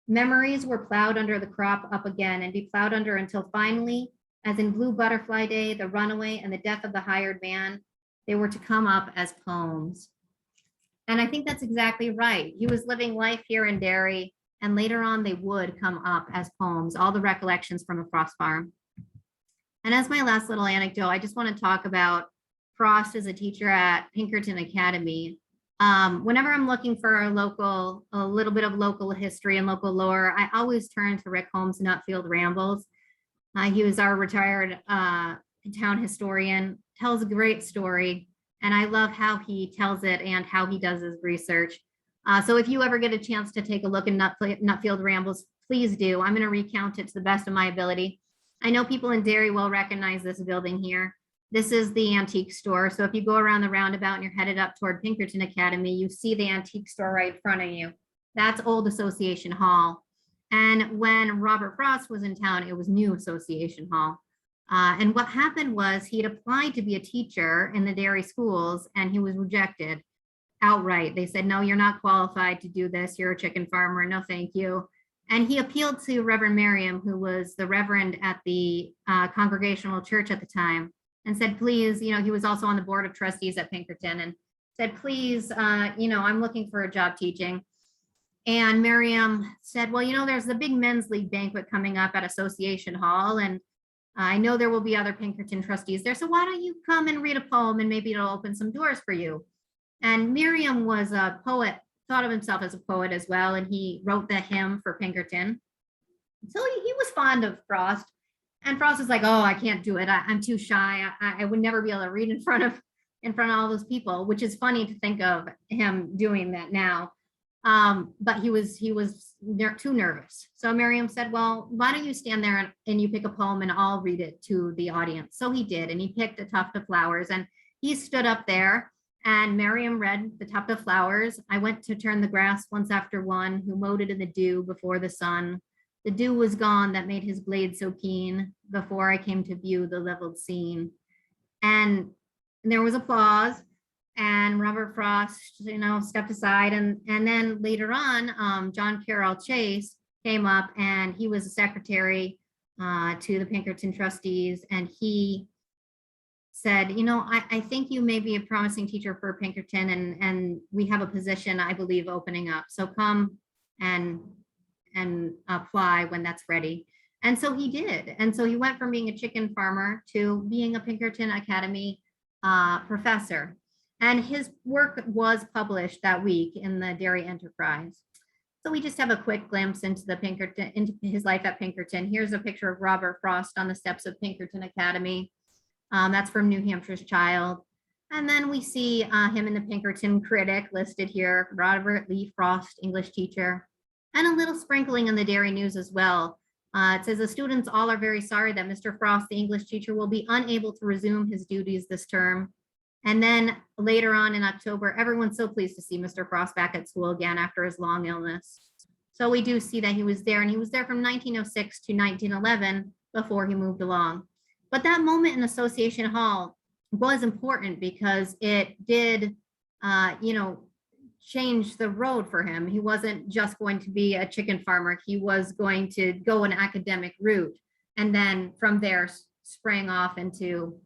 Memories were plowed under the crop up again and be plowed under until finally, as in Blue Butterfly Day, The Runaway, and The Death of the Hired Man, they were to come up as poems. And I think that's exactly right. He was living life here in Derry, and later on they would come up as poems, all the recollections from a Frost farm. And as my last little anecdote, I just want to talk about Frost as a teacher at Pinkerton Academy. Whenever I'm looking for a little bit of local history and local lore, I always turn to Rick Holmes' Nutfield Rambles. He was our retired town historian, tells a great story, and I love how he tells it and how he does his research. So if you ever get a chance to take a look at Nutfield Rambles, please do. I'm going to recount it to the best of my ability. I know people in Derry will recognize this building here. This is the antique store. So if you go around the roundabout and you're headed up toward Pinkerton Academy, you see the antique store right in front of you. That's Old Association Hall. And when Robert Frost was in town, it was New Association Hall. And what happened was he'd applied to be a teacher in the Derry schools and he was rejected outright. They said, no, you're not qualified to do this. You're a chicken farmer. No, thank you. And he appealed to Reverend Merriam, who was the reverend at the Congregational Church at the time, and said, please, he was also on the board of trustees at Pinkerton, and said, please, I'm looking for a job teaching. And Merriam said, well, there's the big men's league banquet coming up at Association Hall, and I know there will be other Pinkerton trustees there. So why don't you come and read a poem and maybe it'll open some doors for you. And Merriam was a poet, thought of himself as a poet as well. And he wrote the hymn for Pinkerton. So he was fond of Frost. And Frost was like, oh, I can't do it. I'm too shy. I would never be able to read in front of all those people, which is funny to think of him doing that now. But he was too nervous. So Merriam said, well, why don't you stand there and you pick a poem and I'll read it to the audience. So he did, and he picked A Tuft of Flowers, and he stood up there and Merriam read The Tuft of Flowers. I went to turn the grass once after one who mowed it in the dew before the sun. The dew was gone that made his blade so keen before I came to view the leveled scene. And there was applause. And Robert Frost, stepped aside. And then later on, John Carroll Chase came up, and he was a secretary to the Pinkerton trustees. And he said, I think you may be a promising teacher for Pinkerton, and we have a position, I believe, opening up. So come and apply when that's ready. And so he did. And so he went from being a chicken farmer to being a Pinkerton Academy professor. And his work was published that week in the Derry Enterprise. So we just have a quick glimpse into his life at Pinkerton. Here's a picture of Robert Frost on the steps of Pinkerton Academy. That's from New Hampshire's Child. And then we see him in the Pinkerton Critic listed here, Robert Lee Frost, English teacher, and a little sprinkling in the Derry News as well. It says the students all are very sorry that Mr. Frost, the English teacher, will be unable to resume his duties this term. And then later on in October, everyone's so pleased to see Mr. Frost back at school again after his long illness. So we do see that he was there, and he was there from 1906 to 1911 before he moved along. But that moment in Association Hall was important because it did, change the road for him. He wasn't just going to be a chicken farmer. He was going to go an academic route, and then from there sprang off into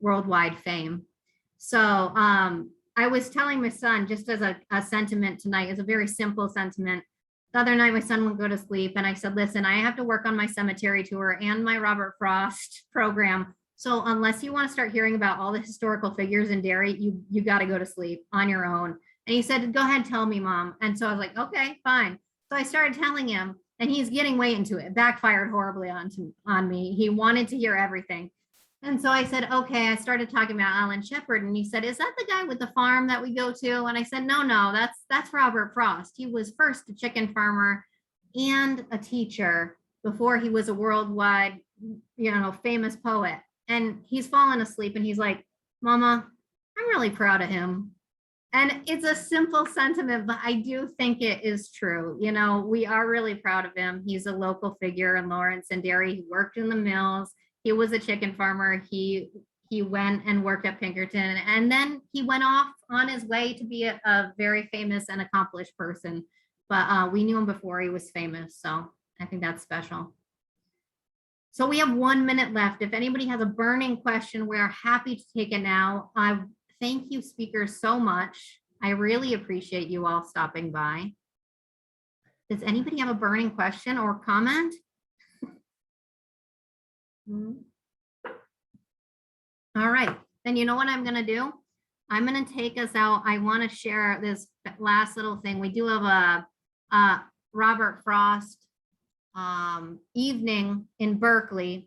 worldwide fame. So I was telling my son, just as a sentiment tonight, is a very simple sentiment. The other night, my son wouldn't go to sleep, and I said, listen, I have to work on my cemetery tour and my Robert Frost program. So unless you want to start hearing about all the historical figures in Derry, you got to go to sleep on your own. And he said, go ahead, tell me, Mom. And so I was like, okay, fine. So I started telling him, and he's getting way into it. Backfired horribly on me. He wanted to hear everything. And so I said, okay, I started talking about Alan Shepard, and he said, is that the guy with the farm that we go to? And I said, no, that's Robert Frost. He was first a chicken farmer and a teacher before he was a worldwide, famous poet. And he's fallen asleep and he's like, Mama, I'm really proud of him. And it's a simple sentiment, but I do think it is true. We are really proud of him. He's a local figure in Lawrence and Derry. He worked in the mills. He was a chicken farmer. He went and worked at Pinkerton, and then he went off on his way to be a very famous and accomplished person. But we knew him before he was famous, so I think that's special. So we have 1 minute left. If anybody has a burning question, we're happy to take it now. I thank you, speakers, so much. I really appreciate you all stopping by. Does anybody have a burning question or comment? All right, then you know what I'm gonna do? I'm gonna take us out. I want to share this last little thing. We do have a Robert Frost evening in Berkeley,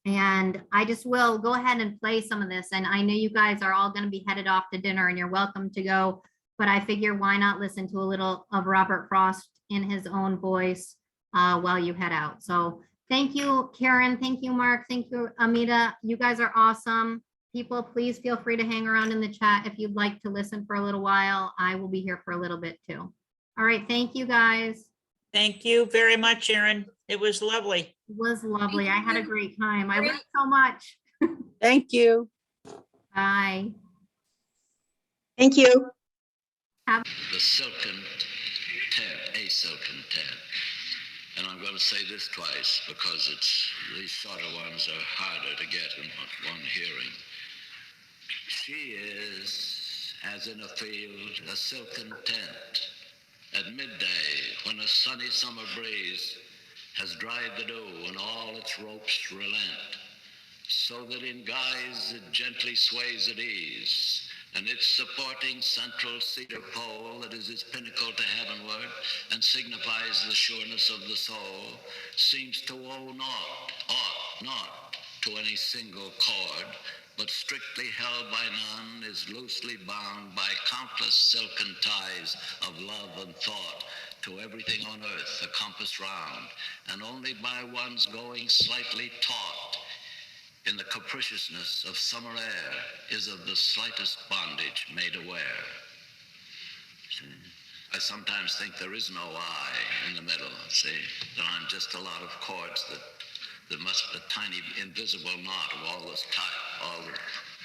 and I just will go ahead and play some of this. And I know you guys are all going to be headed off to dinner, and you're welcome to go, but I figure why not listen to a little of Robert Frost in his own voice while you head out. So thank you, Karen. Thank you, Mark. Thank you, Amita. You guys are awesome. People, please feel free to hang around in the chat if you'd like to listen for a little while. I will be here for a little bit too. All right. Thank you, guys. Thank you very much, Erin. It was lovely. It was lovely. I had a great time. I learned so much. Thank you. Bye. Thank you. The silken tent, a silken tent. And I'm going to say this twice because these shorter ones are harder to get in one hearing. She is, as in a field, a silken tent. At midday, when a sunny summer breeze has dried the dew and all its ropes relent, so that in guise it gently sways at ease, and its supporting central cedar pole that is its pinnacle to heavenward and signifies the sureness of the soul, seems to owe naught to any single cord, but strictly held by none, is loosely bound by countless silken ties of love and thought, to everything on earth a compass round, and only by one's going slightly taut in the capriciousness of summer air is of the slightest bondage made aware. I sometimes think there is no I in the middle, see, that I'm just a lot of cords that must be a tiny invisible knot of all the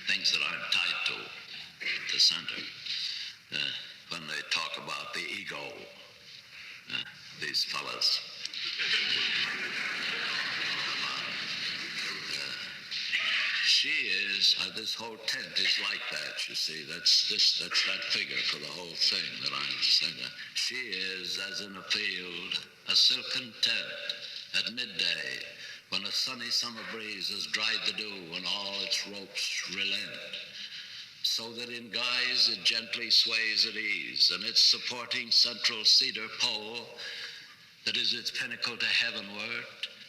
things that I'm tied to the center. When they talk about the ego, these fellas. She is, this whole tent is like that, you see. That's that figure for the whole thing that I'm saying. She is, as in a field, a silken tent at midday, when a sunny summer breeze has dried the dew and all its ropes relent, so that in guise it gently sways at ease, and its supporting central cedar pole, that is its pinnacle to heavenward,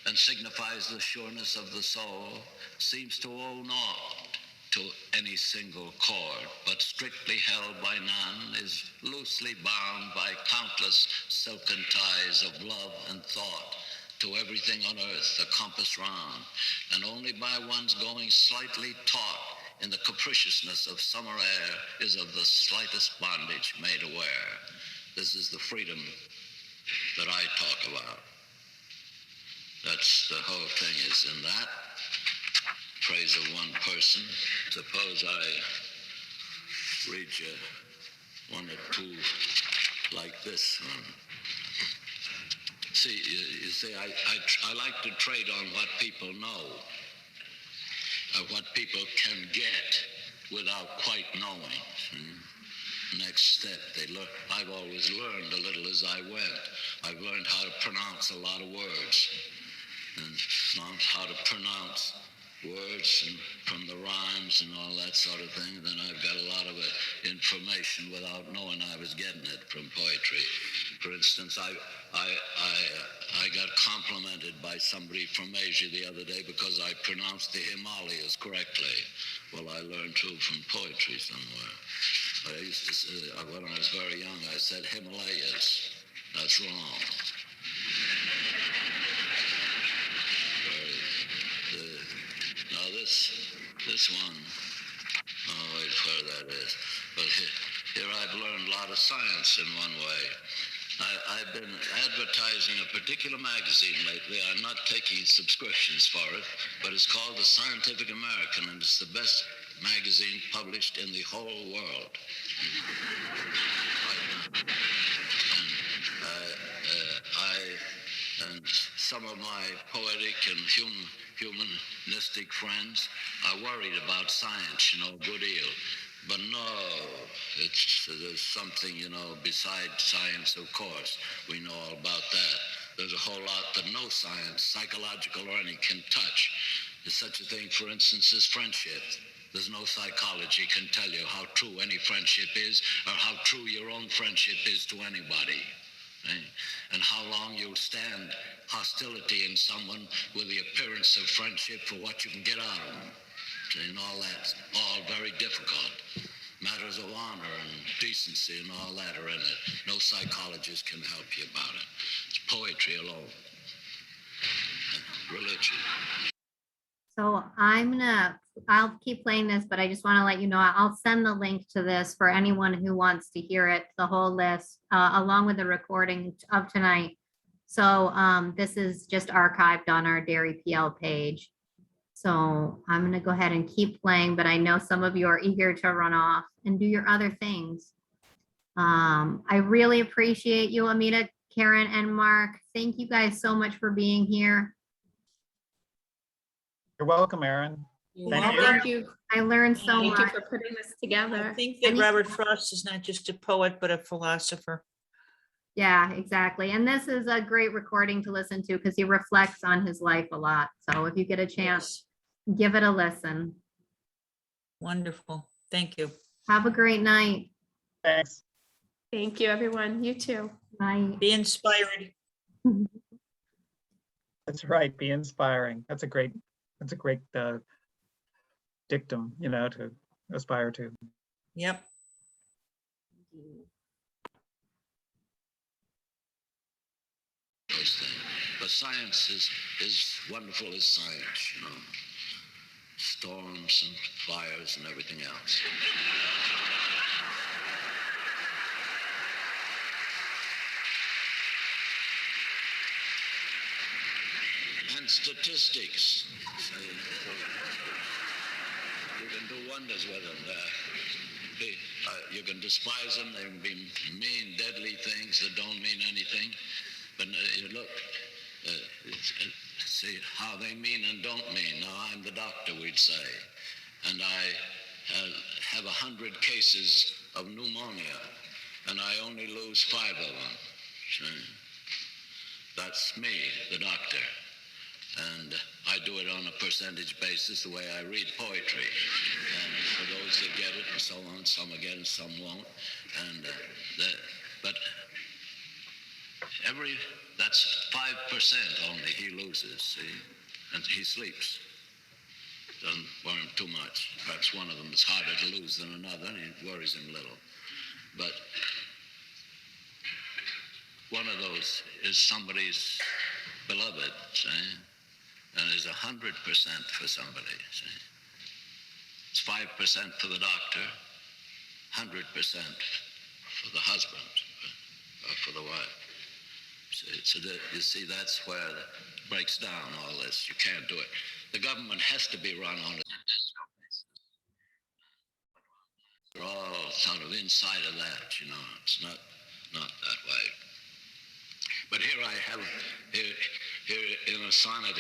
and signifies the sureness of the soul, seems to owe naught to any single cord, but strictly held by none, is loosely bound by countless silken ties of love and thought, to everything on earth a compass round, and only by one's going slightly taut in the capriciousness of summer air is of the slightest bondage made aware. This is the freedom that I talk about. That's the whole thing is in that. Praise of one person. Suppose I read you one or two like this one. See, you see, I like to trade on what people know, what people can get without quite knowing. Next step, I've always learned a little as I went. I've learned how to pronounce a lot of words and how to pronounce words and from the rhymes and all that sort of thing. Then I've got a lot of information without knowing I was getting it from poetry. For instance, I got complimented by somebody from Asia the other day because I pronounced the Himalayas correctly. Well, I learned too from poetry somewhere. I used to say, when I was very young, I said Himalayas. That's wrong. Now this one, oh wait, where that is. But here I've learned a lot of science in one way. I've been advertising a particular magazine lately. I'm not taking subscriptions for it, but it's called The Scientific American, and it's the best magazine published in the whole world. And some of my poetic and humanistic friends are worried about science, a good deal. But no, there's something, besides science, of course. We know all about that. There's a whole lot that no science, psychological or any, can touch. There's such a thing, for instance, as friendship. There's no psychology can tell you how true any friendship is or how true your own friendship is to anybody. Right? And how long you'll stand hostility in someone with the appearance of friendship for what you can get out of them. And all that's all very difficult. Matters of honor and decency and all that are in it. No psychologist can help you about it. It's poetry alone. And religion. So I'll keep playing this, but I just want to let you know, I'll send the link to this for anyone who wants to hear it, the whole list, along with the recording of tonight. So this is just archived on our Derry PL page. So I'm going to go ahead and keep playing, but I know some of you are eager to run off and do your other things. I really appreciate you, Amita, Karen, and Mark. Thank you guys so much for being here. You're welcome, Erin. Thank you. Thank you. I learned so Thank you much. for putting this I together. think that Robert Frost is not just a poet, but a philosopher. Yeah, exactly. And this is a great recording to listen to because he reflects on his life a lot. So if you get a chance, give it a listen. Wonderful. Thank you. Have a great night. Thanks. Thank you, everyone. You too. Bye. Be inspired. That's right. Be inspiring. That's a great dictum, to aspire to. Yep. But science is wonderful as science, Storms and fires and everything else. And statistics. You can do wonders with them. You can despise them. They can be mean, deadly things that don't mean anything. But you look, see how they mean and don't mean. Now, I'm the doctor, we'd say, and I have 100 cases of pneumonia, and I only lose 5 of them. See? That's me, the doctor. And I do it on a percentage basis, the way I read poetry. And for those that get it and so on, some will get it, some won't. And but that's 5% only he loses, see? And he sleeps. Doesn't worry him too much. Perhaps one of them is harder to lose than another, and it worries him little. But one of those is somebody's beloved, see? And is 100% for somebody, see? It's 5% for the doctor, 100% for the husband, or for the wife. So you see, that's where it breaks down, all this. You can't do it. The government has to be run on it. They're all sort of inside of that, It's not that way. But here I have, here in a sonnet